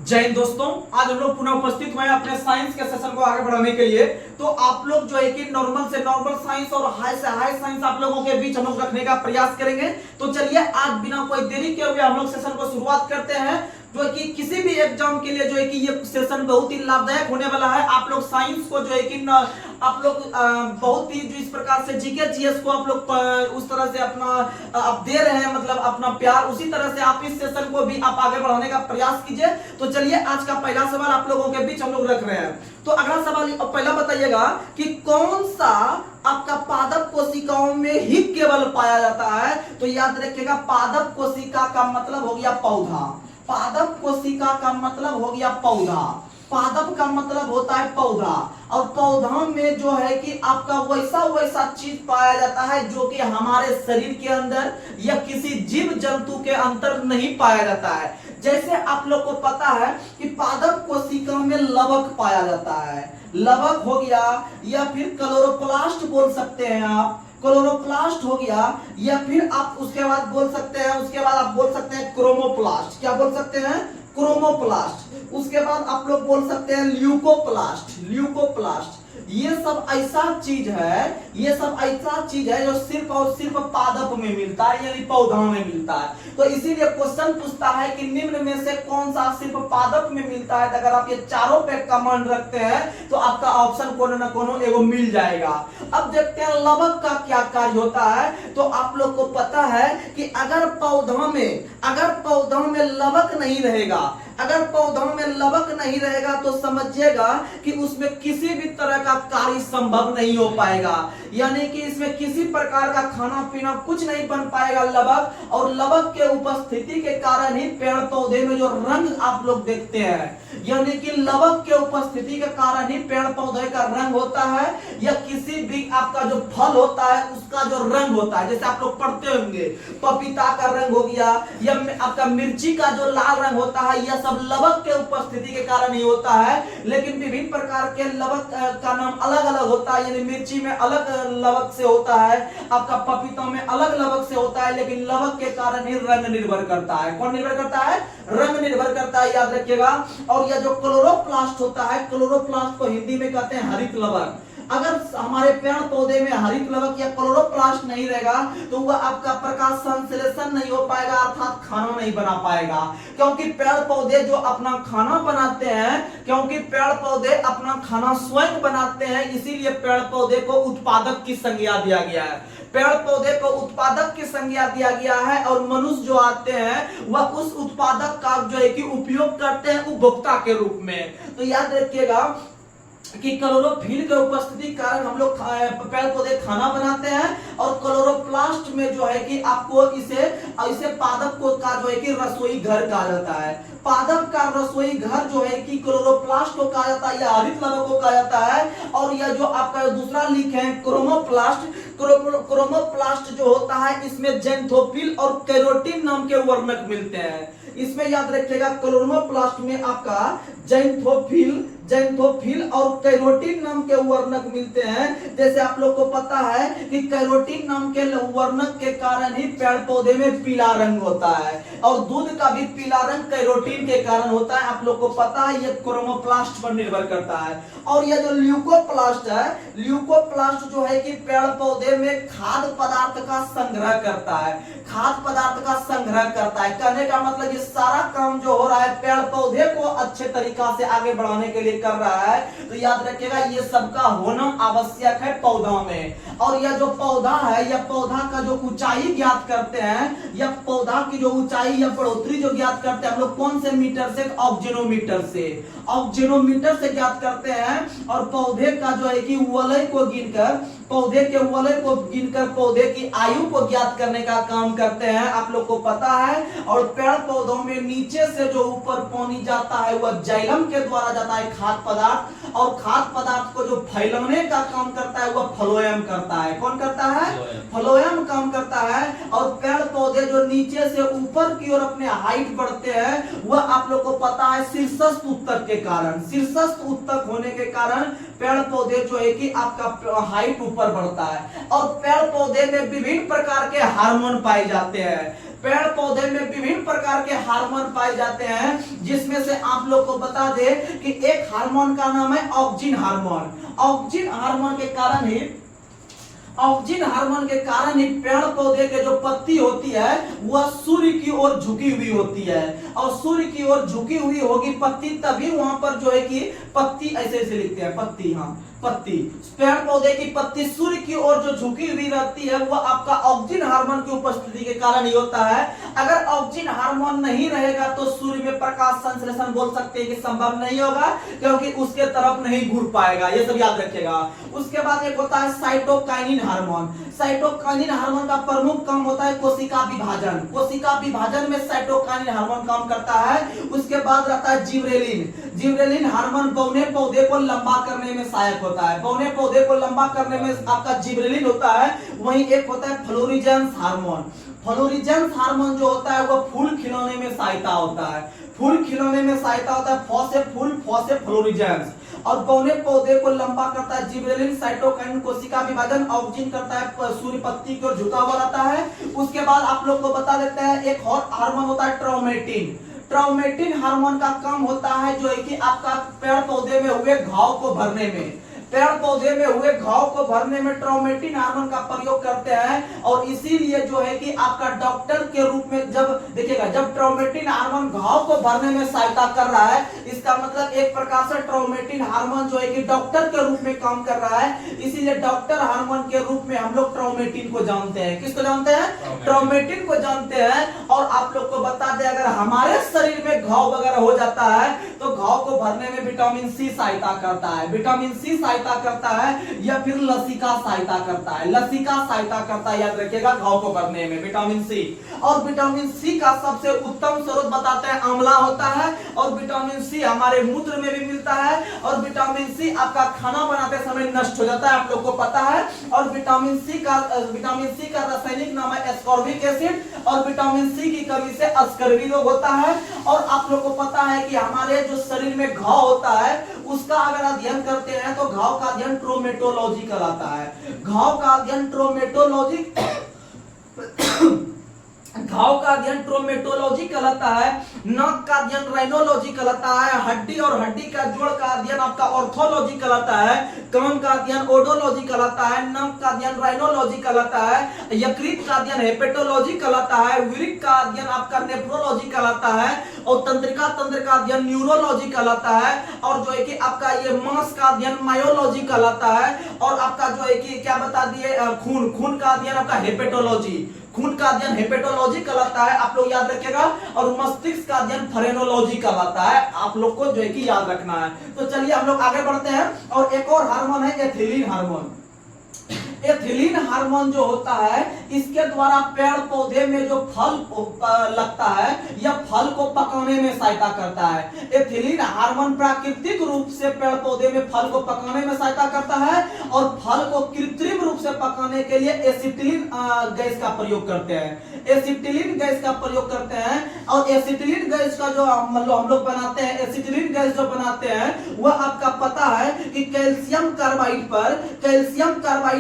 जय हिंद दोस्तों, आज हम लोग पुनः उपस्थित हुए हैं अपने साइंस के सेशन को आगे बढ़ाने के लिए। तो आप लोग जो है कि नॉर्मल से नॉर्मल साइंस और हाई से हाई साइंस आप लोगों के बीच हम लोग रखने का प्रयास करेंगे। तो चलिए आज बिना कोई देरी किए हुए हम लोग सेशन को शुरुआत करते हैं, जो है कि किसी भी एग्जाम के लिए जो है कि ये सेशन बहुत ही लाभदायक होने वाला है। आप लोग साइंस को जो है कि आप लोग बहुत ही जो इस प्रकार से जीके जीएस को आप लोग उस तरह से अपना आप दे रहे हैं, मतलब अपना प्यार, उसी तरह से आप इस सेशन को भी आप आगे बढ़ाने का प्रयास कीजिए। तो चलिए आज का पहला सवाल आप लोगों के बीच हम लोग रख रहे हैं। तो अगला सवाल पहला बताइएगा कि कौन सा आपका पादप कोशिकाओं में ही केवल पाया जाता है। तो याद रखिएगा, पादप कोशिका का मतलब हो गया पौधा। पादप कोशिका का मतलब हो गया पौधा। पादप का मतलब होता है पौधा, और पौधा में जो है कि आपका वैसा चीज पाया जाता है जो कि हमारे शरीर के अंदर या किसी जीव जंतु के अंदर नहीं पाया जाता है। जैसे आप लोग को पता है कि पादप कोशिका में लवक पाया जाता है, लवक हो गया, या फिर क्लोरोप्लास्ट बोल सकते हैं आप, क्लोरोप्लास्ट हो गया, या फिर आप उसके बाद बोल सकते हैं, उसके बाद आप बोल सकते हैं क्रोमोप्लास्ट। क्या बोल सकते हैं? क्रोमोप्लास्ट। उसके बाद आप लोग बोल सकते हैं ल्यूकोप्लास्ट। ल्यूकोप्लास्ट ये सब ऐसा चीज है, ये सब ऐसा चीज है जो सिर्फ और सिर्फ पादप में मिलता है, यानी पौधा में मिलता है। तो इसीलिए क्वेश्चन पूछता है कि निम्न में से कौन सा सिर्फ पादप में मिलता है। अगर आप ये चारों पे कमांड रखते हैं तो आपका ऑप्शन कोनो ना कोनो एगो मिल जाएगा। अब देखते हैं लवक का क्या कार्य होता है। तो आप लोग को पता है कि अगर पौधा में लवक नहीं रहेगा, अगर पौधा में लवक नहीं रहेगा तो समझिएगा कि उसमें किसी भी तरह का कार्य संभव नहीं हो पाएगा, यानी कि इसमें किसी प्रकार का खाना पीना कुछ नहीं बन पाएगा लवक। और लवक के उपस्थिति के कारण ही पेड़ पौधे में जो रंग आप लोग देखते हैं, यानी कि लवक के उपस्थिति के कारण ही पेड़ पौधे का रंग होता है, या किसी भी आपका जो फल होता है उसका जो रंग होता है। जैसे आप लोग पढ़ते होंगे पपीता का रंग हो गया, या आपका मिर्ची का जो लाल रंग होता है, यह सब लवक के उपस्थिति के कारण ही होता है। लेकिन विभिन्न प्रकार के लवक का नाम अलग अलग होता है, यानी मिर्ची में अलग लवक से होता है, आपका पपीता में अलग लवक से होता है, लेकिन लवक के कारण ही रंग निर्भर करता है। कौन निर्भर करता है? रंग निर्भर करता है, याद रखिएगा। और यह जो क्लोरोप्लास्ट होता है, क्लोरोप्लास्ट को हिंदी में कहते हैं हरित लवक। अगर हमारे पेड़ पौधे में हरित लवक या क्लोरोप्लास्ट नहीं रहेगा तो वह आपका प्रकाश संश्लेषण नहीं हो पाएगा, अर्थात खाना नहीं बना पाएगा। क्योंकि पेड़ पौधे जो अपना खाना बनाते हैं, क्योंकि पेड़ पौधे अपना खाना स्वयं बनाते हैं, इसीलिए पेड़ पौधे को उत्पादक की संज्ञा दिया गया है। पेड़ पौधे को उत्पादक की संज्ञा दिया गया है, और मनुष्य जो आते हैं वह उस उत्पादक का जो है कि उपयोग करते हैं उपभोक्ता के रूप में। तो याद रखिएगा कि क्लोरोफिल के उपस्थिति के कारण हम लोग पेड़ पौधे खाना बनाते हैं, और क्लोरोप्लास्ट में जो है कि आपको इसे पादप को का जो है कि रसोई घर कहा जाता है। पादप का रसोई घर जो है कि क्लोरोप्लास्ट को कहा जाता है या हरित लवक को कहा जाता है। और यह जो आपका दूसरा लिंक है क्रोमोप्लास्ट, क्रोमोप्लास्ट जो होता है इसमें जेंथोफिल और कैरोटीन नाम के वर्णक मिलते हैं। इसमें याद रखिएगा क्लोरोप्लास्ट में आपका जेंथोफिल और कैरोटीन नाम के वर्णक मिलते हैं। जैसे आप लोग को पता है कि कैरोटीन नाम के वर्णक के कारण ही पेड़ पौधे में पीला रंग होता है, और दूध का भी पीला रंग कैरोटीन के कारण होता है। आप लोग को पता है यह क्रोमोप्लास्ट पर निर्भर करता है। और यह जो ल्यूकोप्लास्ट है, ल्यूकोप्लास्ट जो है कि पेड़ पौधे में खाद्य पदार्थ का संग्रह करता है, खाद्य पदार्थ का संग्रह करता है। कहने का मतलब ये सारा काम जो हो रहा है पेड़ पौधे को अच्छे तरीका से आगे बढ़ाने के लिए कर रहा है। तो याद रखिएगा ये सबका होना आवश्यक है पौधा में। और यह जो पौधा है, यह पौधा का जो ऊंचाई ज्ञात करते हैं, यह पौधा की जो ऊंचाई या बढ़ोतरी जो ज्ञात करते हैं हम लोग कौन से मीटर से? ऑक्जेनोमीटर से। ऑक्जेनोमीटर से ज्ञात करते हैं। और पौधे का जो है कि वलय को गिनकर, पौधे के वलय को गिनकर पौधे की आयु को ज्ञात करने का काम करते हैं, आप लोग को पता है। और पेड़ पौधों में नीचे से जो ऊपर पानी जाता है वह जाइलम के द्वारा जाता है, खाद्य पदार्थ, और खाद्य पदार्थ को जो फैलाने का काम करता है वह फ्लोएम करता है। कौन करता है? फ्लोएम काम करता है। और पेड़ पौधे जो नीचे से ऊपर की ओर अपने हाइट बढ़ते हैं वह आप लोग को पता है शीर्षस्थ उत्तक के कारण, शीर्षस्थ उत्तक होने के कारण पेड़ पौधे जो है कि आपका हाइट ऊपर बढ़ता है। और पेड़ पौधे में विभिन्न प्रकार के हार्मोन पाए जाते हैं। पेड़ पौधे में विभिन्न प्रकार के हार्मोन पाए जाते हैं, जिसमें से आप लोग को बता दे कि एक हार्मोन का नाम है ऑक्सिन हार्मोन। ऑक्सिन हार्मोन के कारण ही पेड़ पौधे के जो पत्ती होती है वह सूर्य की ओर झुकी हुई होती है, और सूर्य की ओर झुकी हुई होगी पत्ती, तभी वहां पर जो है कि पत्ती ऐसे ऐसे लिखते हैं, पत्ती, हाँ पत्ती, पेड़ पौधे की पत्ती सूर्य की ओर जो झुकी हुई रहती है वह आपका ऑक्सिन हार्मोन की उपस्थिति के कारण ही होता है। अगर ऑक्सिन हार्मोन नहीं रहेगा तो सूर्य में प्रकाश संश्लेषण बोल सकते हैं कि संभव नहीं होगा, क्योंकि उसके तरफ नहीं घूर पाएगा, ये सब याद रखिएगा। उसके बाद एक होता है साइटोकाइनिन हार्मोन। साइटोकाइनिन हार्मोन का प्रमुख काम होता है कोशिका विभाजन। कोशिका विभाजन में साइटोकाइनिन हार्मोन काम करता है। उसके बाद रहता है जिबरेलिन। जिबरेलिन हार्मोन बौने पौधे को लंबा करने में सहायक होता है। बौने पौधे को लंबा करने में आपका जिबरेलिन होता है। वहीं एक होता है फ्लोरिजेंस हार्मोन। फ्लोरिजेंस हार्मोन जो होता है वह फूल खिलौने में सहायता होता है। फूल खिलौने में सहायता होता है, फौ से फूल, फौ से फ्लोरिजेंस। और बौने पौधे को लंबा करता है जिबरेलिन। साइटोकाइनिन कोशिका विभाजन, ऑक्सिन करता है सूर्य पत्ती की ओर झुका हुआ रहता है। उसके बाद आप लोग को बता देते हैं एक और हार्मोन होता है ट्राउमेटिन। ट्राउमेटिन हार्मोन का काम होता है जो है कि आपका पेड़ पौधे में हुए घाव को भरने में, पेड़ पौधे में हुए घाव को भरने में ट्राउमेटिन हार्मोन का प्रयोग करते हैं। और इसीलिए जो है कि आपका डॉक्टर के रूप में जब देखिएगा, जब ट्राउमेटिन हार्मोन घाव को भरने में सहायता कर रहा है, इसका मतलब एक प्रकार से ट्राउमेटिन हार्मोन जो है कि डॉक्टर के रूप में काम कर रहा है। इसीलिए डॉक्टर हार्मोन के रूप में हम लोग ट्राउमेटिन को जानते हैं। किसको जानते हैं? ट्राउमेटिन को जानते हैं। और आप लोग को बता दें, अगर हमारे शरीर में घाव वगैरह हो जाता है तो घाव को भरने में विटामिन सी सहायता करता है। विटामिन सी सहायता करता है, या फिर लसिका सहायता करता है। लसिका सहायता करता है, याद रखिएगा, घाव को भरने में विटामिन सी। और विटामिन सी का सबसे उत्तम स्रोत बताते हैं आंवला होता है। और विटामिन सी हमारे मूत्र में भी मिलता है। और विटामिन सी आपका खाना बनाते समय नष्ट हो जाता है, आप लोग को पता है। और विटामिन सी का रासायनिक नाम है एस्कॉर्बिक एसिड। और विटामिन सी की कमी से अस्कर्वी रोग होता है। और आप लोग को पता है कि हमारे जो शरीर में घाव होता है उसका अगर अध्ययन करते हैं तो घाव का अध्ययन ट्रोमेटोलॉजी कहलाता है। घाव का अध्ययन ट्रोमेटोलॉजी कहलाता है। नाक का अध्ययन राइनोलॉजी कहलाता है। हड्डी और हड्डी का जोड़ का अध्ययन आपका ऑर्थोलॉजी कहलाता है। कान का अध्ययन ओडोलॉजी कहलाता है। नाक का अध्ययन राइनोलॉजी कहलाता है। यकृत का अध्ययन हेपेटोलॉजी कहलाता है। वृक्क का अध्ययन आपका नेफ्रोलॉजी कहलाता है। और तंत्रिका तंत्र का अध्ययन न्यूरोलॉजी कहलाता है। और जो है कि आपका ये मांस का अध्ययन मायोलॉजी कहलाता है। और आपका जो है कि क्या बता दिए, खून का अध्ययन आपका हेपेटोलॉजी, खून का अध्ययन हेपेटोलॉजी कहलाता है, आप लोग याद रखिएगा। और मस्तिष्क का अध्ययन फ्रेनोलॉजी कहलाता है, आप लोग को जो है कि याद रखना है। तो चलिए हम लोग आगे बढ़ते हैं। और एक और हार्मोन है एथिलीन हार्मोन। एथिलीन हार्मोन जो होता है, इसके द्वारा पेड़ पौधे में जो फल लगता है या फल को पकाने में सहायता करता है। एथिलीन हार्मोन प्राकृतिक रूप से पेड़ पौधे में फल को पकाने में सहायता करता है। और फल को कृत्रिम रूप से पकाने के लिए एसिटिलीन गैस का प्रयोग करते हैं। एसिटिलीन गैस का प्रयोग करते हैं। और एसिटिलीन गैस का जो हम लोग बनाते हैं, एसिटिलीन गैस जो बनाते हैं वह आपका पता है कि कैल्शियम कार्बाइड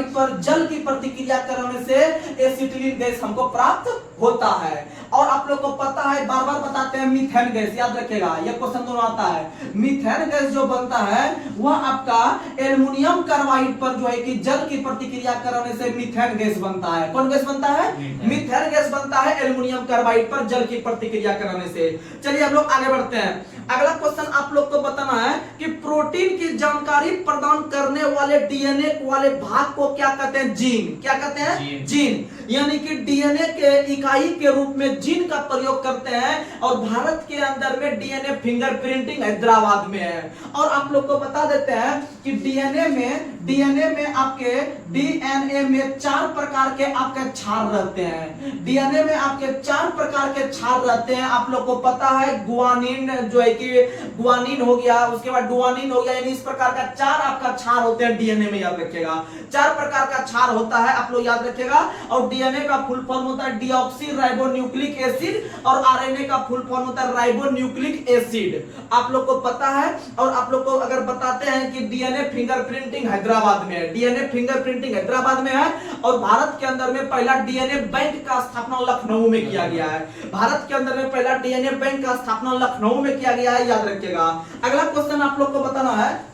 पर जल की प्रतिक्रिया करने से एसिटिलीन गैस हमको प्राप्त होता है। और आप लोग को पता है, बार बार बताते हैं, मीथेन गैस, याद रखिएगा, यह क्वेश्चन दोनों आता है। मीथेन गैस जो बनता है वह आपका एल्युमिनियम कार्बाइड पर जो है कि जल की प्रतिक्रिया करने से मीथेन गैस बनता है। कौन गैस बनता है? मीथेन गैस बनता है एल्युमिनियम कार्बाइड पर जल की प्रतिक्रिया करने से। चलिए हम लोग आगे बढ़ते हैं। अगला क्वेश्चन आप लोग को बताना है कि प्रोटीन की जानकारी प्रदान करने वाले डीएनए वाले भाग को क्या कहते हैं? जीन। क्या कहते हैं? जीन। यानी कि डीएनए के इकाई के रूप में जीन का प्रयोग करते हैं। और भारत के अंदर में डीएनए फिंगरप्रिंटिंग हैदराबाद में है। और आप लोग को बता देते हैं कि डीएनए में आपके डीएनए में 4 प्रकार के आपके क्षार रहते हैं। डीएनए में आपके 4 प्रकार के क्षार रहते हैं। आप लोग को पता है, गुआनिन जो है कि ग्वानिन हो गया, उसके बाद डुआनिन हो गया, यानी इस प्रकार का 4 आपका क्षार होते हैं डीएनए में, याद रखिएगा 4 प्रकार का क्षार होता है, आप लोग याद रखिएगा। और डीएनए का फुल फॉर्म होता है डीऑक्सी राइबोन्यूक्लिक एसिड और आरएनए का फुल फॉर्म होता है राइबोन्यूक्लिक एसिड। आप लोग को पता है। और आप लोग को अगर बताते हैं कि डीएनए फिंगरप्रिंटिंग हैदराबाद में है, डीएनए फिंगरप्रिंटिंग हैदराबाद में है, और भारत के अंदर में पहला डीएनए बैंक का स्थापना लखनऊ में किया गया है। भारत के अंदर में पहला डीएनए बैंक का स्थापना लखनऊ में किया गया है, याद रखिएगा। अगला क्वेश्चन आप लोग को बताना है,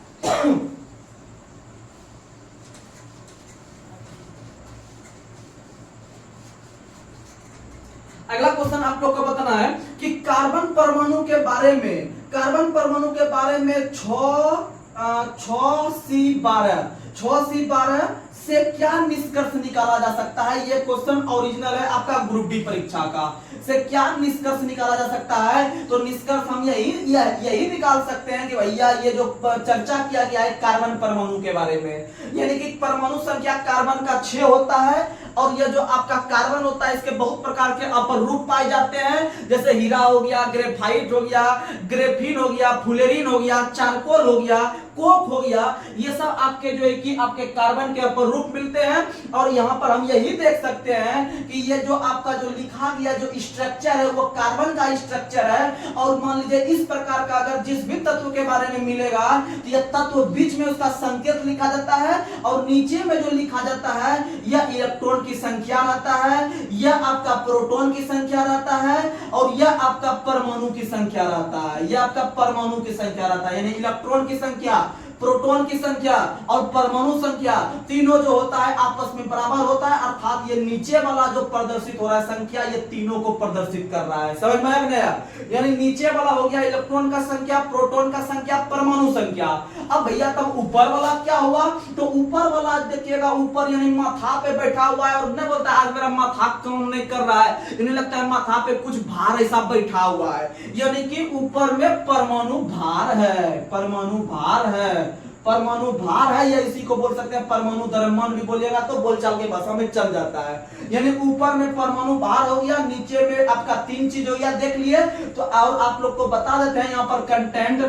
अगला क्वेश्चन आप लोग को बताना है कि कार्बन परमाणु के बारे में, कार्बन परमाणु के बारे में 6C12 से क्या निष्कर्ष निकाला जा सकता है। यह क्वेश्चन ओरिजिनल है आपका ग्रुप डी परीक्षा का। से क्या निष्कर्ष निकाला जा सकता है, तो निष्कर्ष हम यही निकाल सकते हैं कि भैया ये जो चर्चा किया गया है कार्बन परमाणु के बारे में, यानी कि परमाणु संख्या कार्बन का 6 होता है, और ये जो आपका कार्बन होता है इसके बहुत प्रकार के अपरूप पाए जाते हैं, जैसे हीरा हो गया, ग्रेफाइट हो गया, ग्रेफिन हो गया, फुलेरिन हो गया, चारकोल हो गया, कोक हो गया, ये सब आपके जो है कि आपके कार्बन के अपरूप मिलते हैं। और यहाँ पर हम यही देख सकते हैं कि ये जो आपका जो लिखा गया जो स्ट्रक्चर है वो कार्बन का स्ट्रक्चर है। और मान लीजिए इस प्रकार का अगर जिस भी तत्व के बारे में मिलेगा तो यह तत्व बीच में उसका संकेत लिखा जाता है, और नीचे में जो लिखा जाता है यह इलेक्ट्रॉन की संख्या रहता है, यह आपका प्रोटॉन की संख्या रहता है, और यह आपका परमाणु की संख्या रहता है, यह आपका परमाणु की संख्या रहता है, यानी इलेक्ट्रॉन की संख्या, प्रोटॉन की संख्या और परमाणु संख्या तीनों जो होता है आपस में बराबर होता है, अर्थात ये नीचे वाला जो प्रदर्शित हो रहा है संख्या ये तीनों को प्रदर्शित कर रहा है। समझ में आ गया? यानी नीचे वाला हो गया इलेक्ट्रॉन का संख्या, प्रोटॉन का संख्या, परमाणु संख्या। अब भैया तब ऊपर वाला क्या हुआ, तो ऊपर वाला देखिएगा ऊपर यानी माथा पे बैठा हुआ है, और नहीं बोलता आज मेरा माथा काम नहीं कर रहा है, इन्हें लगता है माथा पे कुछ भार ऐसा बैठा हुआ है, यानी कि ऊपर में परमाणु भार है, परमाणु भार है, परमाणु भार है, या इसी को बोल सकते हैं परमाणु द्रव्यमान भी बोलिएगा तो बोलचाल की भाषा में चल जाता है। यानी ऊपर में परमाणु भार हो गया, नीचे में आपका 3 चीज हो गया, देख लिए। तो और आप लोग को बता देते हैं यहाँ पर कंटेंट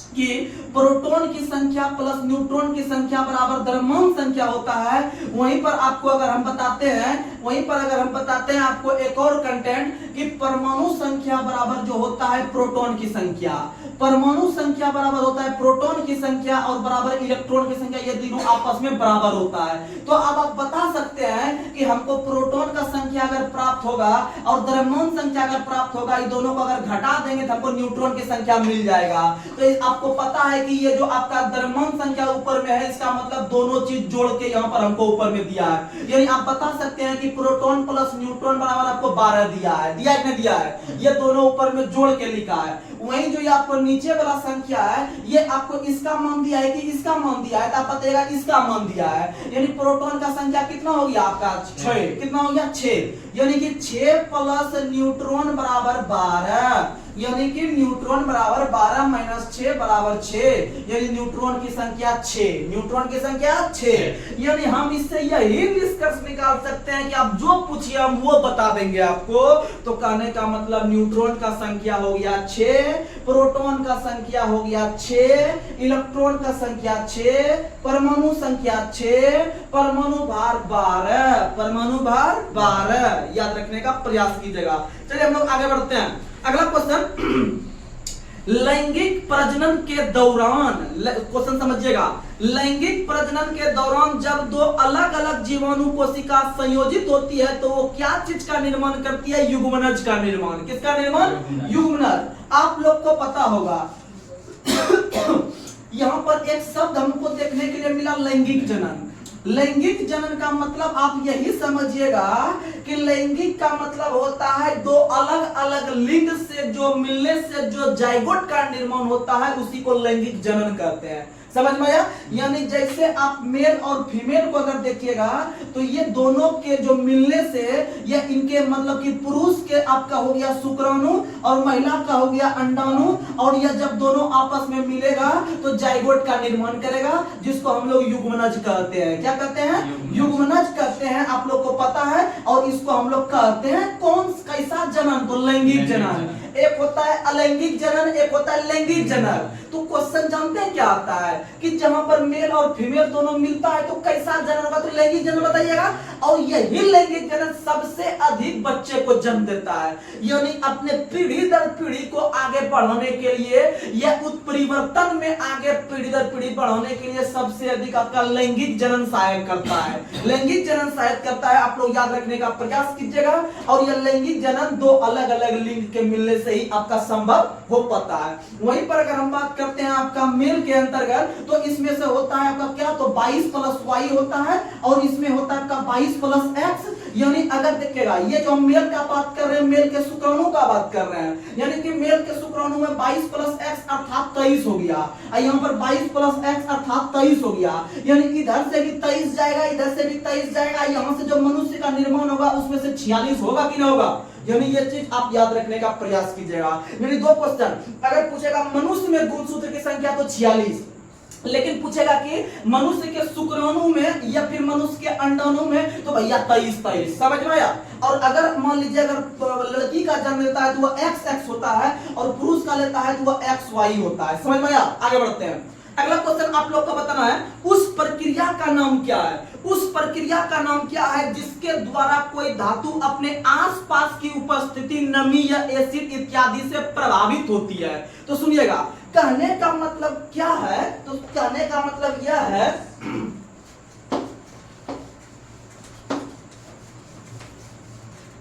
कि प्रोटॉन की संख्या प्लस न्यूट्रॉन की संख्या बराबर द्रव्यमान संख्या होता है। वहीं पर आपको अगर हम बताते हैं आपको एक और कंटेंट कि परमाणु संख्या बराबर जो होता है प्रोटॉन की संख्या, परमाणु संख्या बराबर होता है प्रोटॉन की संख्या और बराबर इलेक्ट्रॉन की संख्या, ये तीनों आपस में बराबर होता है। तो अब आप बता सकते हैं कि हमको प्रोटॉन का संख्या अगर प्राप्त होगा और द्रव्यमान संख्या अगर प्राप्त होगा, ये दोनों को अगर घटा देंगे तो हमको न्यूट्रॉन की संख्या मिल जाएगा। तो आपको पता है कि ये जो आपका द्रव्यमान संख्या ऊपर में है, इसका मतलब दोनों चीज जोड़ के यहाँ पर हमको ऊपर में दिया है। यानी आप बता सकते हैं कि प्रोटॉन प्लस न्यूट्रॉन बराबर आपको 12 दिया है, दिया कि नहीं दिया है, ये दोनों ऊपर में जोड़ के लिखा है। वहीं जो ये आपको नीचे वाला संख्या है, ये आपको इसका मान दिया है कि इसका मान दिया है, तो आप बताइएगा इसका मान दिया है। यानी प्रोटॉन का संख्या कितना हो गया आपका 6, कितना हो गया 6, यानी कि 6 प्लस न्यूट्रॉन बराबर 12, यानी कि न्यूट्रॉन बराबर 12 माइनस 6 बराबर 6, यानी न्यूट्रॉन की संख्या 6, न्यूट्रॉन की संख्या 6। यानी हम इससे यही निष्कर्ष निकाल सकते हैं कि आप जो पूछिए हम वो बता देंगे आपको। तो कहने का मतलब न्यूट्रॉन का संख्या हो गया 6, प्रोटॉन का संख्या हो गया 6, इलेक्ट्रॉन का संख्या 6, परमाणु संख्या 6, परमाणु भार 12, परमाणु भार 12, याद रखने का प्रयास कीजिएगा। चलिए हम लोग आगे बढ़ते हैं। अगला क्वेश्चन, लैंगिक प्रजनन के दौरान, क्वेश्चन समझिएगा, लैंगिक प्रजनन के दौरान जब 2 अलग अलग जीवाणु कोशिका संयोजित होती है तो वो क्या चीज का निर्माण करती है, युग्मनज का निर्माण। किसका निर्माण, युग्मनज। आप लोग को पता होगा यहाँ पर एक शब्द हमको देखने के लिए मिला, लैंगिक जनन। लैंगिक जनन का मतलब आप यही समझिएगा कि लैंगिक का मतलब होता है 2 अलग अलग लिंग से जो मिलने से जो जाइगोट का निर्माण होता है उसी को लैंगिक जनन कहते हैं। समझ में आया? यानी जैसे आप मेल और फीमेल को अगर देखिएगा तो ये दोनों के जो मिलने से ये इनके मतलब कि पुरुष के आपका हो गया शुक्राणु और महिला का हो गया अंडाणु, और यह जब दोनों आपस में मिलेगा तो जाइगोट का निर्माण करेगा, जिसको हम लोग युग्मनज कहते हैं। क्या कहते हैं? युग्मनज कहते हैं, आप लोग को पता है। और इसको हम लोग कहते हैं कौन कैसा जनन? तो लैंगिक जनन। एक होता है अलैंगिक जनन, एक होता है लैंगिक जनन। तो क्वेश्चन जानते हैं क्या आता है कि जहां पर मेल और फीमेल दोनों मिलता है तो कैसा जनन होगा? तो लैंगिक जनन बताइएगा। और यही लैंगिक जनन सबसे अधिक बच्चे को जन्म देता है, यानी अपने पीढ़ी दर पीढ़ी को आगे बढ़ाने के लिए या उत्परिवर्तन में आगे पीढ़ी दर पीढ़ी बढ़ाने के लिए सबसे अधिक आपका लैंगिक जनन सहायक करता है। लैंगिक जनन सहायक करता है, आप लोग याद रखने का प्रयास कीजिएगा। और यह लैंगिक जनन दो अलग अलग लिंग के मिलने से ही आपका संभव हो पाता है। वहीं पर अगर हम बात करते हैं आपका मेल के अंतर्गत, तो इसमें से होता है आपका क्या? तो 22 प्लस वाई होता है, और इसमें होता है आपका 22 प्लस एक्स। यानी अगर देखिएगा ये जो हम मेल का बात कर रहे हैं, मेल के शुक्राणु का बात कर रहे हैं, यानी कि मेल के शुक्राणु में 22 प्लस एक्स अर्थात 23 हो गया, और यहाँ पर 22 प्लस एक्स अर्थात 23 हो गया। यानी इधर से भी 23 जाएगा, इधर से भी 23 जाएगा, यहाँ से जो मनुष्य का निर्माण होगा उसमें से 46 होगा कि नहीं होगा? यानी ये चीज आप याद रखने का प्रयास कीजिएगा। यानी दो क्वेश्चन अगर पूछेगा मनुष्य में गुणसूत्र की संख्या तो 46, लेकिन पूछेगा कि मनुष्य के शुक्राणु में या फिर मनुष्य के अंडाणु में, तो भैया 23। समझ में आया? और अगर मान लीजिए अगर लड़की का जन्म लेता है तो वह XX होता है, और पुरुष का लेता है तो वह XY होता है। समझ में आया? आगे बढ़ते हैं। अगला क्वेश्चन आप लोग को बताना है उस प्रक्रिया का नाम क्या है? उस प्रक्रिया का नाम क्या है जिसके द्वारा कोई धातु अपने आसपास की उपस्थिति, नमी या एसिड इत्यादि से प्रभावित होती है? तो सुनिएगा, कहने का मतलब क्या है? तो कहने का मतलब यह है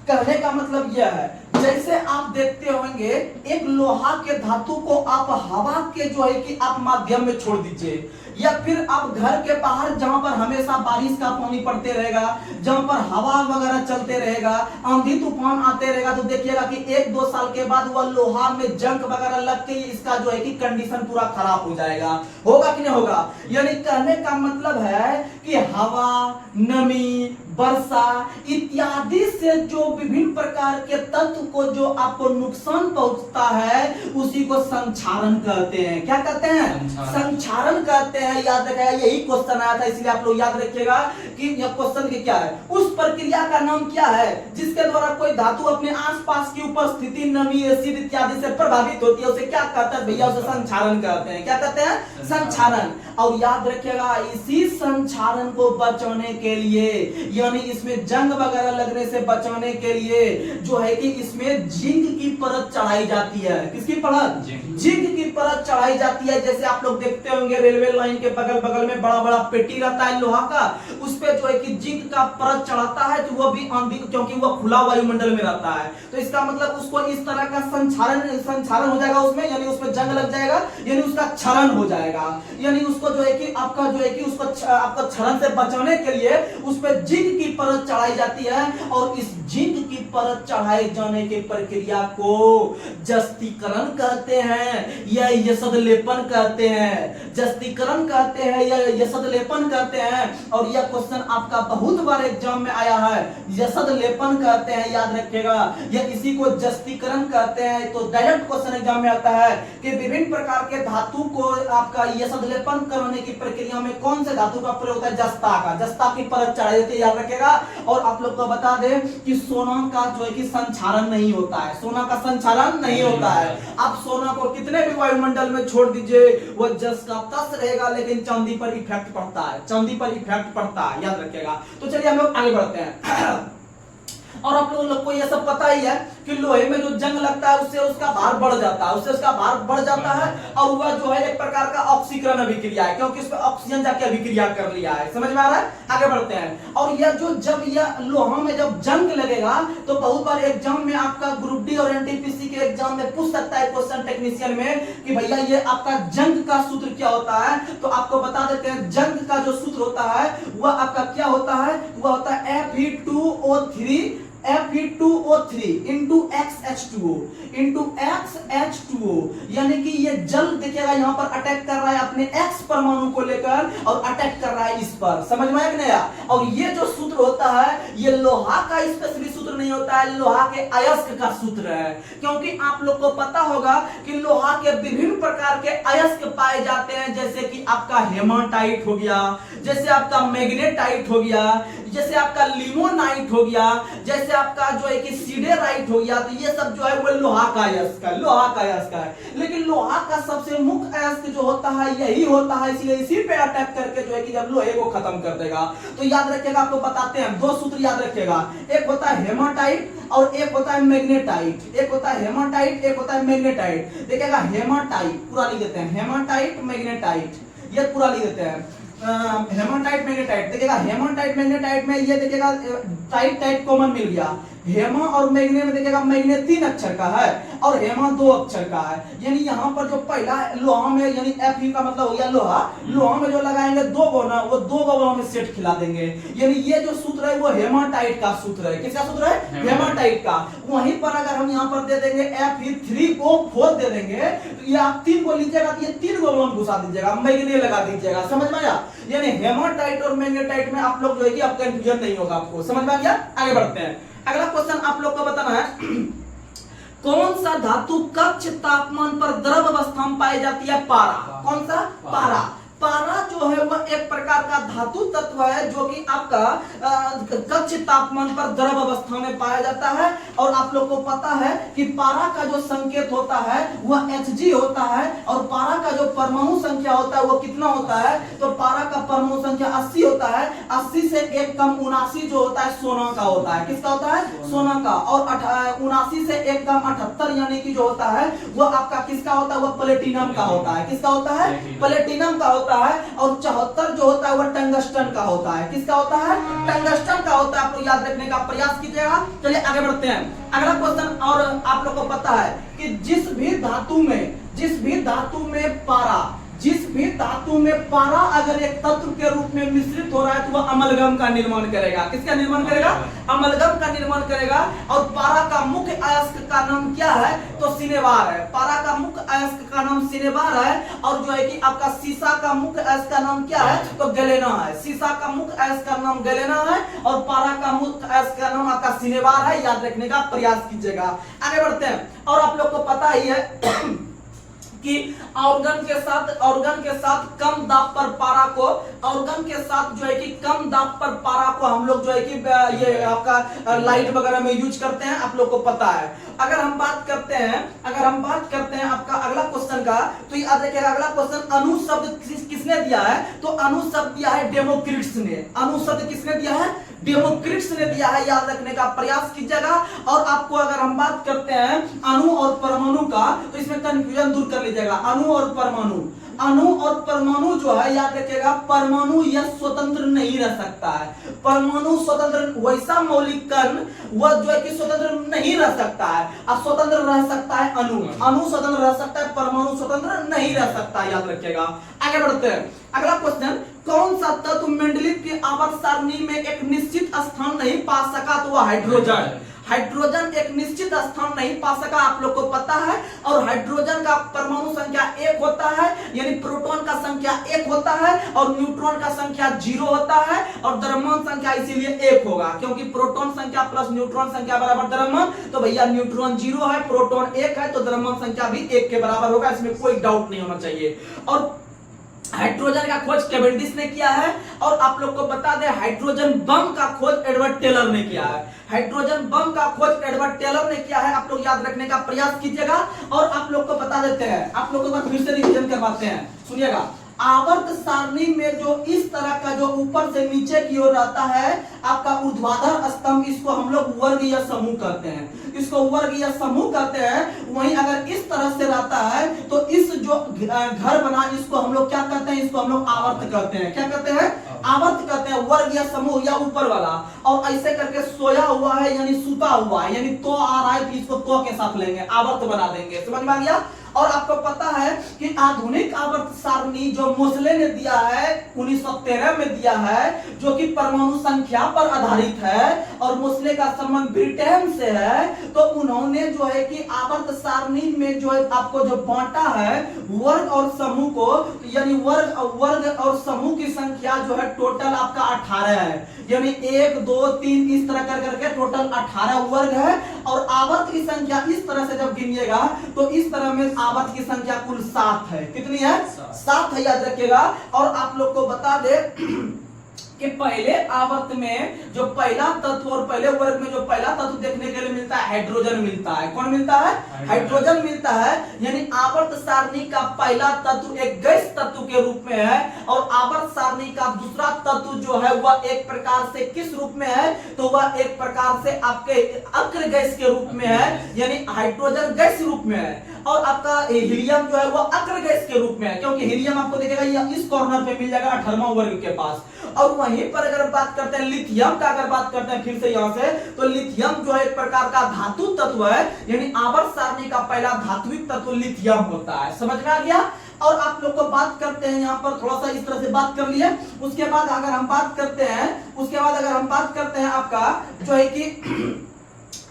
कहने का मतलब यह है, जैसे आप देखते होंगे एक लोहा के धातु को आप हवा के जो है कि आप माध्यम में छोड़ दीजिए, या फिर आप घर के बाहर जहां पर हमेशा बारिश का पानी पड़ते रहेगा, जहां पर हवा वगैरह चलते रहेगा, आंधी तूफान आते रहेगा, तो देखिएगा कि 1-2 साल के बाद वह लोहा में जंग वगैरह लग के इसका जो है कि कंडीशन पूरा खराब हो जाएगा। होगा कि नहीं होगा? यानी कहने का मतलब है कि हवा, नमी, वर्षा इत्यादि से जो विभिन्न प्रकार के तत्व को जो आपको नुकसान पहुंचता है उसी को संक्षारण कहते हैं। क्या कहते हैं? संक्षारण कहते हैं। याद रखिएगा, यही क्वेश्चन आया था, इसलिए आप लोग याद रखिएगा कि यह क्वेश्चन की क्या है। उस प्रक्रिया का नाम क्या है जिसके द्वारा कोई धातु अपने आसपास की उपस्थिति, नमी, एसिड इत्यादि से प्रभावित होती है, उसे क्या कहते हैं भैया? उसे संक्षारण कहते हैं। क्या कहते हैं? संक्षारण। और याद रखिएगा, इसी संक्षारण को बचाने के लिए, यानी इसमें जंग वगैरह लगने से बचाने के लिए जो है कि इसमें जिंक की परत चढ़ाई जाती है। किसकी परत? जिंक की परत चढ़ाई जाती है। जैसे आप लोग देखते होंगे रेलवे लाइन के बगल बगल में बड़ा बड़ा पेटी रहता है लोहा का, उस पे जो है कि जिंक का परत चढ़ाता है, तो वो भी आंधी, क्योंकि वो खुला वायुमंडल में रहता है, तो इसका मतलब उसको इस तरह का संक्षारण हो जाएगा उसमें, यानी उसमें जंग लग जाएगा, यानी उसका क्षरण हो जाएगा। यानी उसको जो है कि आपका जो है कि उसको आपका क्षरण से बचाने के लिए उस पे जिंक की परत चढ़ाई जाती है, और इस जिंक की परत चढ़ाए जाने की प्रक्रिया को जस्तीकरण कहते हैं या यशद लेपन कहते हैं। जस्तीकरण कहते हैं या यशद लेपन कहते हैं। और यह क्वेश्चन आपका बहुत बार एग्जाम में आया है। यशद लेपन कहते हैं, याद रखिएगा, या इसी को जस्तीकरण कहते हैं। तो डायरेक्ट क्वेश्चन एग्जाम में आता है कि विभिन्न प्रकार के धातु को आपका यशद लेपन करने की प्रक्रिया में कौन से धातु का प्रयोग होता है? जस्ता का। जस्ता की परत चढ़ाई जाती है, याद रखिएगा। और आप लोग को बता दें कि सोना का जो है कि संक्षारण नहीं होता है। सोना का संक्षारण नहीं होता है। आप सोना को कितने भी वायुमंडल में छोड़ दीजिए, वो जस का तस रहेगा, लेकिन चांदी पर इफेक्ट पड़ता है। चांदी पर इफेक्ट पड़ता है, याद रखिएगा। तो चलिए हम लोग आगे बढ़ते हैं। और आप लोगों को यह सब पता ही है कि लोहे में जो जंग लगता है उससे उसका भार बढ़ जाता है, उससे उसका भार बढ़ जाता है, और वह जो है एक प्रकार का ऑक्सीकरण अभिक्रिया है, क्योंकि उसमें ऑक्सीजन जाके अभिक्रिया कर लिया है। समझ में आ रहा है? आगे बढ़ते हैं। और यह जो जब यह लोहा में जब जंग लगेगा तो बहुत बार एग्जाम में आपका ग्रुप डी और एनटीपीसी के एग्जाम में पूछ सकता है क्वेश्चन टेक्नीशियन में कि भैया ये आपका जंग का सूत्र क्या होता है? तो आपको बता देते हैं, जंग का जो सूत्र होता है वह आपका क्या होता है? वह होता है Fe2O3 Fe2O3 इंटू XH2O यानी कि ये जल देखिएगा यहाँ पर अटैक कर रहा है अपने X परमाणु को लेकर और अटैक कर रहा है इस पर, समझ में आया कि नहीं आया? और ये जो सूत्र होता है ये लोहा का स्पेशली सूत्र नहीं होता है, लोहा के अयस्क का सूत्र है। क्योंकि आप लोग को पता होगा कि लोहा के विभिन्न प्रकार के अयस्क पाए जाते हैं, जैसे कि आपका हेमाटाइट हो गया, जैसे आपका मैग्नेटाइट हो गया, जैसे आपका लिमोनाइट हो गया, जैसे आपका जो है कि सीडेराइट हो गया। तो ये सब जो है वो लोहा का अयस्क है। लेकिन लोहा का सबसे मुख्य अयस्क जो होता है यही होता है, इसलिए इसी पे अटैक करके जो है कि जब लोहे को खत्म कर देगा। तो याद रखिएगा, आपको बताते हैं दो सूत्र याद रखिएगा, एक होता है हेमाटाइट और एक होता है मैग्नेटाइट। एक होता है हेमाटाइट, एक होता है मैग्नेटाइट। देखिएगा हेमाटाइट पूरा लिख देते हैं, हेमाटाइट मैग्नेटाइट ये पूरा लिख देते हैं। हेमाटाइट मैग्नेटाइट देखिएगा, हेमाटाइट मैग्नेटाइट में ये देखिएगा टाइट टाइट कॉमन मिल गया। हेमा और मैग्ने में देखिएगा मैग्ने 3 अक्षर का है और हेमा 2 अक्षर का है। यानी यहाँ पर जो पहला लोहा में यानी Fe का मतलब हो गया लोहा, लोहा में जो लगाएंगे 2 गो ना, वो 2 गो हमें सेट खिला देंगे। यानी ये जो सूत्र है वो हेमाटाइट का सूत्र है। किसका सूत्र है? हेमाटाइट का। वहीं पर अगर हम यहाँ पर दे देंगे Fe3O4 दे देंगे तो ये आप 3 को लीजिएगा तो ये 3 गो हम घुसा दीजिएगा, मैग्ने लगा दीजिएगा, समझ में आया? यानी हेमाटाइट और मैग्नेटाइट में आप लोग जो है कि अब कंफ्यूजन नहीं होगा आपको, समझ में आ गया? आगे बढ़ते हैं। अगला क्वेश्चन आप लोग को बताना है कौन सा धातु कक्ष तापमान पर द्रव अवस्था में पाई जाती है? पारा। कौन सा? पारा। पारा जो है वह एक प्रकार का धातु तत्व है जो कि आपका कक्ष तापमान पर द्रव अवस्था में पाया जाता है। और आप लोग को पता है कि पारा का जो संकेत होता है वह Hg होता है और पारा का जो परमाणु संख्या होता है वो कितना होता है? तो पारा का परमाणु संख्या 80 होता है। 80 से एक कम 79 जो होता है सोना का होता है। किसका होता है? सोना का। और 79 से एक कम 78 यानी कि जो होता है वह आपका किसका होता है? वह प्लेटिनम का होता है। किसका होता है? प्लेटिनम का होता है। और 74 जो होता है वह टंगस्टन का होता है। किसका होता है? टंगस्टन का होता है। आप लोग याद रखने का प्रयास कीजिएगा। चलिए आगे बढ़ते हैं। अगला क्वेश्चन और आप लोग को पता है कि जिस भी धातु में पारा अगर एक तत्व के रूप में मिश्रित हो रहा है तो वह अमलगम का निर्माण करेगा। किसका निर्माण करेगा? अमलगम का निर्माण करेगा। और पारा का मुख्य अयस्क का नाम क्या है? तो सिनेबार है। पारा का मुख्य अयस्क का नाम सिनेबार है। और जो है कि आपका सीसा का मुख्य अयस्क का नाम क्या है? तो गलेना है। सीसा का मुख्य अयस्क का नाम गलेना है और पारा का मुख्य अयस्क का नाम आपका सिनेबार है। याद रखने का प्रयास कीजिएगा। आगे बढ़ते हैं। और आप लोग को पता ही है कि ऑर्गन के साथ कम दाब पर पारा को, ऑर्गन के साथ जो है कि कम दाब पर पारा को हम लोग जो है कि ये आपका लाइट वगैरह में यूज करते हैं, आप लोग को पता है। अगर हम बात करते हैं आपका अगला क्वेश्चन का, तो याद रखिएगा अगला क्वेश्चन अणु शब्द किसने दिया है? तो अणु शब्द दिया है डेमोक्रिट्स ने। अणु शब्द किसने दिया है? डेमोक्रिट्स ने दिया है। याद रखने का प्रयास कीजिएगा। और आपको अगर हम बात करते हैं अणु और परमाणु का, तो इसमें कंफ्यूजन दूर कर लीजिएगा। अणु और परमाणु जो है याद रखिएगा, परमाणु यह स्वतंत्र नहीं रह सकता है। परमाणु स्वतंत्र, वैसा मौलिक कण वह जो है कि स्वतंत्र नहीं रह सकता है। अब स्वतंत्र रह सकता है अणु स्वतंत्र रह सकता है, परमाणु स्वतंत्र नहीं रह सकता। याद रखिएगा। आगे बढ़ते हैं। अगला क्वेश्चन, कौन सा तत्व मेंडलीव की आवर्त सारणी में एक निश्चित स्थान नहीं पा सका? तो वह हाइड्रोजन। हाइड्रोजन एक निश्चित स्थान नहीं पा सका, आप लोग को पता है। और हाइड्रोजन का परमाणु संख्या 1 होता है, यानी प्रोटॉन का संख्या 1 होता है और न्यूट्रॉन का संख्या 0 होता है। और द्रव्यमान संख्या इसीलिए 1 होगा, क्योंकि प्रोटॉन संख्या प्लस न्यूट्रॉन संख्या बराबर द्रव्यमान। तो भैया न्यूट्रॉन 0 है, प्रोटॉन 1 है, तो द्रव्यमान संख्या भी 1 के बराबर होगा। इसमें कोई डाउट नहीं होना चाहिए। और हाइड्रोजन का खोज कैवेंडिश ने किया है। और आप लोग को बता दें हाइड्रोजन बम का खोज एडवर्ड टेलर ने किया है। हाइड्रोजन बम का खोज एडवर्ड टेलर ने किया है। आप लोग याद रखने का प्रयास कीजिएगा। और आप लोग को बता देते हैं, आप लोगों को फिर से रिवीजन करवाते हैं, सुनिएगा। आवर्त सारणी में जो इस तरह का जो ऊपर से नीचे की ओर रहता है आपका ऊर्ध्वाधर स्तंभ, इसको हम लोग वर्ग या समूह कहते हैं। इसको वर्ग या समूह कहते हैं। वहीं अगर इस तरह से रहता है तो इस जो घर बना इसको हम लोग क्या कहते हैं? इसको हम लोग आवर्त कहते हैं। क्या कहते हैं? आवर्त कहते हैं, वर्ग या समूह या ऊपर वाला। और ऐसे करके सोया हुआ है यानी सुता हुआ है, यानी तो आ रहा है तो इसको तो के साथ लेंगे, आवर्त बना देंगे। समझ में आ गया? और आपको पता है कि आधुनिक आवर्त सारणी जो मोसले ने दिया है 1913 में दिया है, जो कि परमाणु संख्या पर आधारित है और मोसले का संबंध ब्रिटेन से है, तो उन्होंने जो है कि आवर्त सारणी में जो है आपको जो बांटा है वर्ग और समूह को, यानी वर्ग और समूह की संख्या जो है टोटल आपका 18 है, यानी 1 2 3 इस तरह कर करके टोटल 18 वर्ग है। और आवर्त की संख्या इस तरह से जब गिनिएगा तो इस तरह में आवर्त की संख्या कुल 7 है। कितनी है? 7 है, याद रखिएगा। और आप लोग को बता दे कि पहले आवर्त में जो पहला तत्व और पहले वर्ग में जो पहला तत्व देखने के लिए मिलता है हाइड्रोजन मिलता है। कौन मिलता है? हाइड्रोजन मिलता है। यानी आवर्त सारणी का पहला तत्व एक गैस तत्व के रूप में है और आवर्त सारणी का दूसरा तत्व जो है वह एक प्रकार से किस रूप में है? तो वह एक प्रकार से आपके अग्र गैस के रूप में है, यानी हाइड्रोजन गैस रूप में है। और आपका हीलियम जो है वह अग्र गैस के रूप में है, क्योंकि हीलियम आपको देखेगा ये इस कॉर्नर पे मिल जाएगा 18वां वर्ग के पास। और वहीं पर अगर बात करते हैं लिथियम का, अगर बात करते हैं फिर से यहां से, तो लिथियम जो है एक प्रकार का धातु तत्व है, यानी आवर्त सारणी का पहला धात्विक तत्व लिथियम होता है। समझ में आ गया? और आप लोग को बात करते हैं यहाँ पर थोड़ा सा इस तरह से बात कर लिए। उसके बाद अगर हम बात करते हैं आपका जो है कि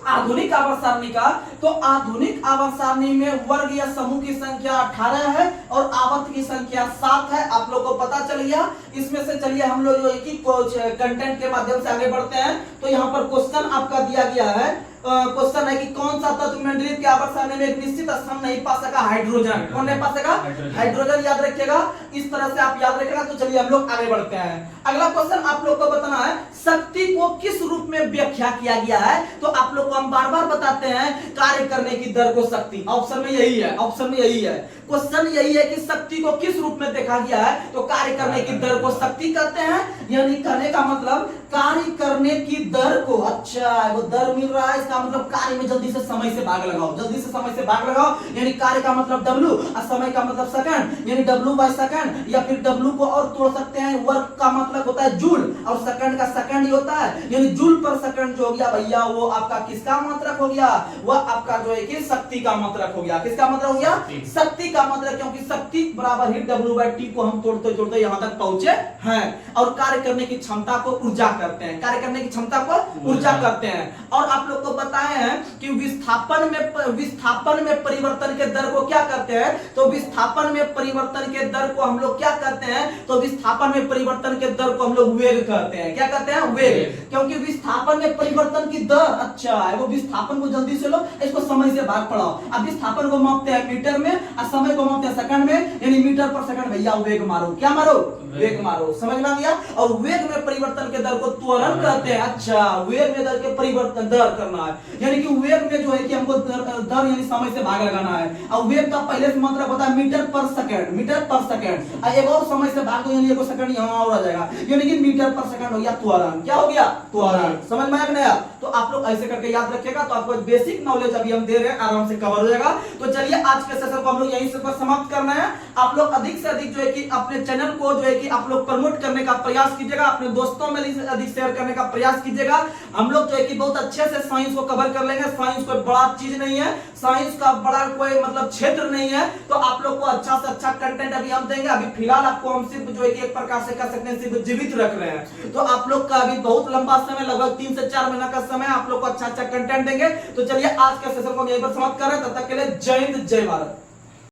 आधुनिक आवर्त सारणी का, तो आधुनिक आवर्त सारणी में वर्ग या समूह की संख्या 18 है और आवर्त की संख्या 7 है। आप लोग को पता चल गया। इसमें से चलिए हम लोग जो है कि कंटेंट के माध्यम से आगे बढ़ते हैं। तो यहाँ पर क्वेश्चन आपका दिया गया है, क्वेश्चन है कि कौन सा तत्व मंडलीय के आवर्त सारणी में एक निश्चित स्थान नहीं पा सका? हाइड्रोजन। कौन नहीं पा सका? हाइड्रोजन। याद रखिएगा, इस तरह से आप याद रखिएगा। तो चलिए हम लोग आगे बढ़ते हैं। अगला क्वेश्चन आप लोग को बताना है शक्ति को किस रूप में व्याख्या किया गया है? तो आप लोग को हम बार बार बताते हैं कार्य करने की दर को शक्ति। ऑप्शन में यही है, क्वेश्चन यही है कि शक्ति को किस रूप में देखा गया है? तो कार्य करने की दर को शक्ति कहते हैं। यानी कहने का मतलब कार्य करने की दर को, अच्छा वो दर मिल रहा है, इसका मतलब कार्य में जल्दी से समय से भाग लगाओ, यानी कार्य का मतलब W और समय का मतलब सेकंड, यानी W/सेकंड। या फिर W को और तोड़ सकते हैं, वर्क का मतलब होता है जूल और सेकंड का सेकंड ही होता है, यानी जूल पर सेकंड जो हो गया भैया वो आपका किसका मात्रक हो गया? वह आपका जो है कि शक्ति का मात्रक हो गया। किसका मात्रक हो गया? शक्ति का मात्रक, क्योंकि शक्ति बराबर ही W/T को हम तोड़ते यहां तक पहुंचे हैं। और कार्य करने की क्षमता को ऊर्जा करते हैं, और आप लोग को बताए हैं कि विस्थापन में परिवर्तन के दर को क्या करते हैं? तो विस्थापन में परिवर्तन के दर को हम लोग क्या कहते हैं? तो विस्थापन में परिवर्तन के दर को हम लोग वेग कहते हैं। क्या कहते हैं? वेग। क्योंकि विस्थापन में परिवर्तन की दर, अच्छा है वो विस्थापन को जल्दी से लो, इसको समय से भाग पड़ाओ। अब विस्थापन को मापते हैं मीटर में और समय को मापते हैं सेकंड में, यानी मीटर पर सेकंड। भैया वेग मारो, क्या मारो? वेग मारो। समझ में आ गया? और वेग में परिवर्तन के दर को त्वरण कहते हैं। अच्छा, वेग में दर के परिवर्तन दर करना है, यानी कि वेग में जो है कि हमको दर यानी समय से भाग लगाना है। और वेग का पहले से मात्रा होता है मीटर पर सेकंड। एक और समय से भाग दो, यानी एक सेकंड यहां और आ जाएगा, यानी कि मीटर पर सेकंड हो गया त्वरण। क्या हो गया? त्वरण। समझ में आया कि नहीं? तो आप लोग ऐसे करके याद रखिएगा, तो आपको बेसिक नॉलेज अभी हम दे रहे हैं, आराम से कवर हो जाएगा। तो चलिए आज के सेशन को हम लोग यहीं से समाप्त करना है। आप लोग अधिक से अधिक जो है कि अपने चैनल को जो है कि आप लोग प्रमोट करने का प्रयास कीजिएगा, अपने दोस्तों में अधिक शेयर करने का प्रयास कीजिएगा। हम लोग जो है कि बहुत अच्छे से साइंस को कवर कर लेंगे। साइंस कोई बड़ा चीज नहीं है, साइंस का बड़ा कोई मतलब क्षेत्र नहीं है। तो आप लोग को अच्छा से अच्छा कंटेंट अभी हम देंगे। अभी फिलहाल आपको हम सिर्फ जो है कि एक प्रकार से कह सकते हैं सिर्फ जीवित रख रहे हैं। तो आप लोग का अभी बहुत लंबा समय, लगभग 3 से 4 महीना का समय आप लोग को अच्छा अच्छा कंटेंट देंगे। तो चलिए आज के सेशन को यहीं पर समाप्त कर रहे हैं। तब तक के लिए जय हिंद, जय भारत।